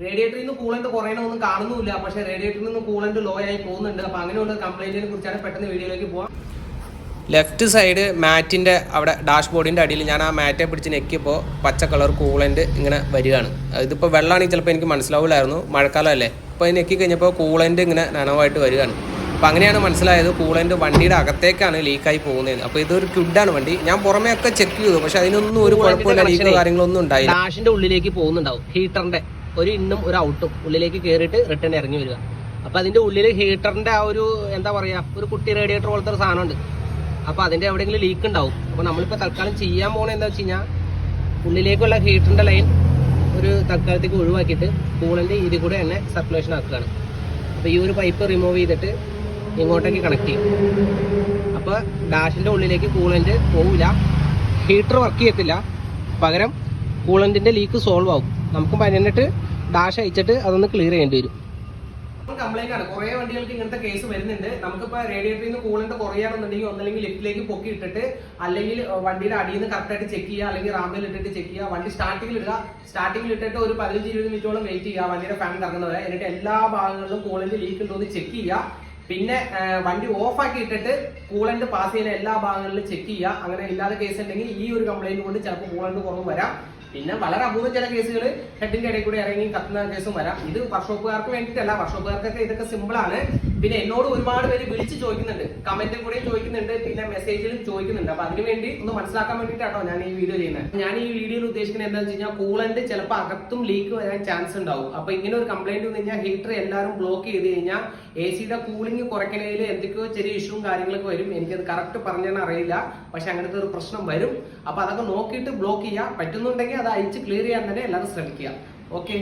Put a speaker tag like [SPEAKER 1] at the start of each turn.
[SPEAKER 1] റേഡിയേറ്ററിൽ നിന്ന് കൂളന്റ് കുറയണമൊന്നും കാണുന്നില്ല, പക്ഷേ റേഡിയേറ്ററിൽ നിന്ന് കൂളന്റ് ലോ ആയി പോകുന്നുണ്ട്. അപ്പോൾ അങ്ങനെയുള്ള കംപ്ലൈന്റിനെ കുറിച്ചാണ് പെട്ടെന്ന് വീഡിയോയിലേക്ക് പോകാം. ലെഫ്റ്റ് സൈഡ് മാറ്റിൻ്റെ അവിടെ ഡാഷ്ബോർഡിൻ്റെ അടിയിൽ ഞാൻ ആ മാറ്റെ പിടിച്ച് നെക്കിയപ്പോൾ പച്ച കളർ കൂളൻ്റ് ഇങ്ങനെ വരികയാണ്. ഇതിപ്പോൾ വെള്ളമാണെങ്കിൽ ചിലപ്പോൾ എനിക്ക് മനസ്സിലാവില്ലായിരുന്നു, മഴക്കാലമല്ലേ. അപ്പോൾ നെക്കി കഴിഞ്ഞപ്പോൾ കൂളൻ്റ് ഇങ്ങനെ നനവായിട്ട് വരികയാണ്. അപ്പോൾ അങ്ങനെയാണ് മനസ്സിലായത് കൂളൻ്റ് വണ്ടിയുടെ അകത്തേക്കാണ് ലീക്കായി പോകുന്നത്. അപ്പോൾ ഇതൊരു ക്യുഡാണ് വണ്ടി. ഞാൻ പുറമേ ഒക്കെ ചെക്ക് ചെയ്തു, പക്ഷേ അതിനൊന്നും ഒരു കുഴപ്പമില്ല, ലീക്കോ കാര്യങ്ങളൊന്നും ഉണ്ടായില്ല. ഡാഷിൻ്റെ ഉള്ളിലേക്ക് പോകുന്നുണ്ടാവും, ഹീറ്ററിൻ്റെ ഒരു ഇന്നും ഒരു ഔട്ടും ഉള്ളിലേക്ക് കയറിയിട്ട് റിട്ടേൺ ഇറങ്ങി വരിക. അപ്പോൾ അതിൻ്റെ ഉള്ളിൽ ഹീറ്ററിൻ്റെ ആ ഒരു എന്താ പറയുക, ഒരു കുട്ടി റേഡിയേറ്റർ പോലത്തെ ഒരു സാധനമുണ്ട്. അപ്പോൾ അതിൻ്റെ എവിടെയെങ്കിലും ലീക്ക് ഉണ്ടാവും. അപ്പോൾ നമ്മളിപ്പോൾ തൽക്കാലം ചെയ്യാൻ പോകുന്നത് എന്താ വെച്ച് കഴിഞ്ഞാൽ, ഉള്ളിലേക്കുള്ള ഹീറ്ററിൻ്റെ ലൈൻ ഒരു തൽക്കാലത്തേക്ക് ഒഴിവാക്കിയിട്ട് കൂളൻ്റ് ഇതിൽ കൂടെ തന്നെ സർക്കുലേഷൻ ആക്കുകയാണ്. അപ്പോൾ ഈ ഒരു പൈപ്പ് റിമൂവ് ചെയ്തിട്ട് ഇങ്ങോട്ടേക്ക് കണക്ട് ചെയ്യും. അപ്പോൾ ഡാഷിൻ്റെ ഉള്ളിലേക്ക് കൂളൻ്റ് പോവില്ല, ഹീറ്റർ വർക്ക് ചെയ്യത്തില്ല, പകരം കൂളൻ്റിൻ്റെ ലീക്ക് സോൾവ് ആവും. നമുക്ക് പതിനെട്ട് ഡാഷ് അയച്ചിട്ട് അതൊന്ന് ക്ലിയർ ചെയ്യേണ്ടി വരും. കംപ്ലൈന്റ് ആണ്, കുറെ വണ്ടികൾക്ക് ഇങ്ങനത്തെ കേസ് വരുന്നുണ്ട്. നമുക്കിപ്പോൾ റേഡിയേറ്ററിൽ നിന്ന് കൂളന്റ് കുറയാണെന്നുണ്ടെങ്കിൽ ഒന്നല്ലെങ്കിൽ ലിഫ്റ്റിലേക്ക് പൊക്കി ഇട്ടിട്ട്, അല്ലെങ്കിൽ വണ്ടിയുടെ അടിയിൽ നിന്ന് കറക്റ്റായിട്ട് ചെക്ക് ചെയ്യുക, അല്ലെങ്കിൽ റാമ്പിൽ ഇട്ടിട്ട് ചെക്ക് ചെയ്യുക. വണ്ടി സ്റ്റാർട്ടിങ്ങിൽ ഇടുക, സ്റ്റാർട്ടിങ്ങിൽ ഇട്ടിട്ട് ഒരു 15-20 മിനിറ്റോളം വെയിറ്റ് ചെയ്യുക വണ്ടിയുടെ ഫാൻ കറങ്ങുന്നവരെ. എന്നിട്ട് എല്ലാ ഭാഗങ്ങളിലും കൂളന്റ് ലീക്ക് ഉണ്ടോ എന്ന് ചെക്ക് ചെയ്യുക. പിന്നെ വണ്ടി ഓഫ് ആക്കി ഇട്ടിട്ട് കൂളന്റ് പാസ് ചെയ്യുന്ന എല്ലാ ഭാഗങ്ങളിലും ചെക്ക് ചെയ്യുക. അങ്ങനെ ഇല്ലാത്ത കേസ് ഉണ്ടെങ്കിൽ ഈ ഒരു കംപ്ലൈന്റ് കൊണ്ട് ചിലപ്പോൾ കൂളന്റ് കുറവ് വരാം. പിന്നെ വളരെ അപൂർവം ചില കേസുകൾ ഹെഡിന്റെ ഇടയിൽ കൂടി ഇറങ്ങി കത്തുന്ന കേസും വരാം. ഇത് വർക്ക്ഷോപ്പുകാർക്ക് വേണ്ടിയിട്ടല്ല, വർക്ക്ഷോപ്പുകാർക്കൊക്കെ ഇതൊക്കെ സിമ്പിൾ ആണ്. പിന്നെ എന്നോട് ഒരുപാട് പേര് വിളിച്ച് ചോദിക്കുന്നുണ്ട്, കമന്റിൽ കൂടെയും ചോദിക്കുന്നുണ്ട്, പിന്നെ മെസ്സേജിലും ചോദിക്കുന്നുണ്ട്. അപ്പൊ അതിനുവേണ്ടി ഒന്ന് മനസ്സിലാക്കാൻ വേണ്ടിയിട്ടാണോ ഞാൻ ഈ വീഡിയോ ചെയ്യുന്നത്. ഞാൻ ഈ വീഡിയോയിൽ ഉദ്ദേശിക്കുന്നത് എന്താണെന്ന് വെച്ച് കഴിഞ്ഞാൽ, കൂളന്റ് ചിലപ്പോൾ അകത്തും ലീക്ക് വരാൻ ചാൻസ് ഉണ്ടാവും. അപ്പൊ ഇങ്ങനെ ഒരു കംപ്ലൈന്റ് വന്നു കഴിഞ്ഞാൽ ഹീറ്റർ എല്ലാവരും ബ്ലോക്ക് ചെയ്ത് കഴിഞ്ഞാൽ AC-യുടെ കൂളിംഗ് കുറയ്ക്കുന്നതിൽ എന്തൊക്കെയോ ചെറിയ ഇഷ്യൂവും കാര്യങ്ങളൊക്കെ വരും. എനിക്കത് കറക്റ്റ് പറഞ്ഞാൽ അറിയില്ല, പക്ഷെ അങ്ങനത്തെ ഒരു പ്രശ്നം വരും. അപ്പൊ അതൊക്കെ നോക്കിയിട്ട് ബ്ലോക്ക് ചെയ്യുക. പറ്റുന്നുണ്ടെങ്കിൽ അത് അയച്ച് ക്ലിയർ ചെയ്യാൻ തന്നെ എല്ലാവരും ശ്രമിക്കുക. ഓക്കെ.